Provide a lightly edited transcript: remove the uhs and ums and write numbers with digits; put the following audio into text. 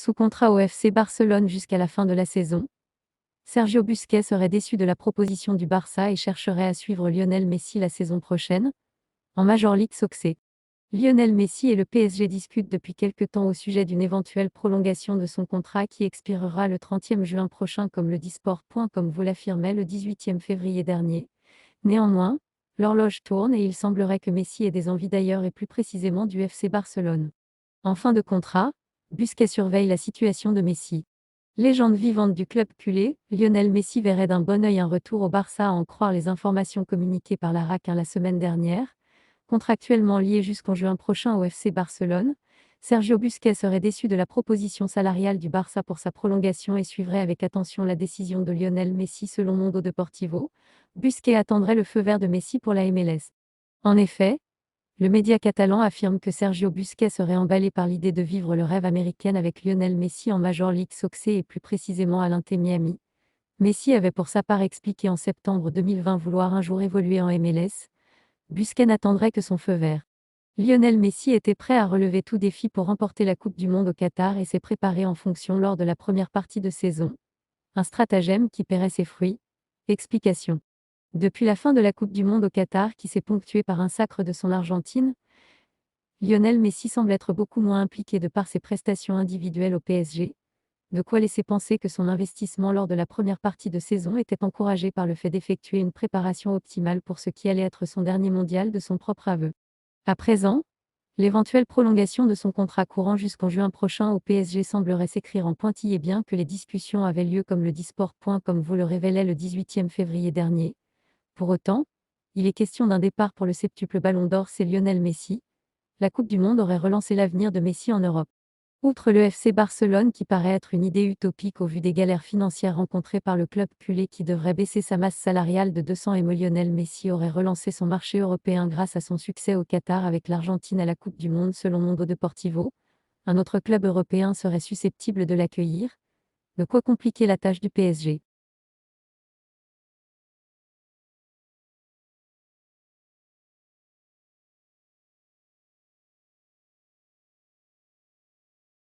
Sous contrat au FC Barcelone jusqu'à la fin de la saison, Sergio Busquets serait déçu de la proposition du Barça et chercherait à suivre Lionel Messi la saison prochaine, en Major League Soccer. Lionel Messi et le PSG discutent depuis quelque temps au sujet d'une éventuelle prolongation de son contrat qui expirera le 30 juin prochain comme le dit Sport.com vous l'affirmait le 18 février dernier. Néanmoins, l'horloge tourne et il semblerait que Messi ait des envies d'ailleurs et plus précisément du FC Barcelone. En fin de contrat, Busquets surveille la situation de Messi. Légende vivante du club culé, Lionel Messi verrait d'un bon œil un retour au Barça à en croire les informations communiquées par la RAC la semaine dernière. Contractuellement lié jusqu'en juin prochain au FC Barcelone, Sergio Busquets serait déçu de la proposition salariale du Barça pour sa prolongation et suivrait avec attention la décision de Lionel Messi selon Mundo Deportivo. Busquets attendrait le feu vert de Messi pour la MLS. En effet, le média catalan affirme que Sergio Busquets serait emballé par l'idée de vivre le rêve américain avec Lionel Messi en Major League Soccer et plus précisément à l'Inter Miami. Messi avait pour sa part expliqué en septembre 2020 vouloir un jour évoluer en MLS. Busquets n'attendrait que son feu vert. Lionel Messi était prêt à relever tout défi pour remporter la Coupe du Monde au Qatar et s'est préparé en fonction lors de la première partie de saison. Un stratagème qui paierait ses fruits. Explication. Depuis la fin de la Coupe du Monde au Qatar qui s'est ponctuée par un sacre de son Argentine, Lionel Messi semble être beaucoup moins impliqué de par ses prestations individuelles au PSG, de quoi laisser penser que son investissement lors de la première partie de saison était encouragé par le fait d'effectuer une préparation optimale pour ce qui allait être son dernier mondial de son propre aveu. À présent, l'éventuelle prolongation de son contrat courant jusqu'en juin prochain au PSG semblerait s'écrire en pointillé bien que les discussions avaient lieu comme le dit Sport.com vous le révélait le 18 février dernier. Pour autant, il est question d'un départ pour le septuple Ballon d'Or, c'est Lionel Messi. La Coupe du Monde aurait relancé l'avenir de Messi en Europe. Outre le FC Barcelone qui paraît être une idée utopique au vu des galères financières rencontrées par le club culé qui devrait baisser sa masse salariale de 200 et Lionel Messi aurait relancé son marché européen grâce à son succès au Qatar avec l'Argentine à la Coupe du Monde selon Mundo Deportivo. Un autre club européen serait susceptible de l'accueillir. De quoi compliquer la tâche du PSG.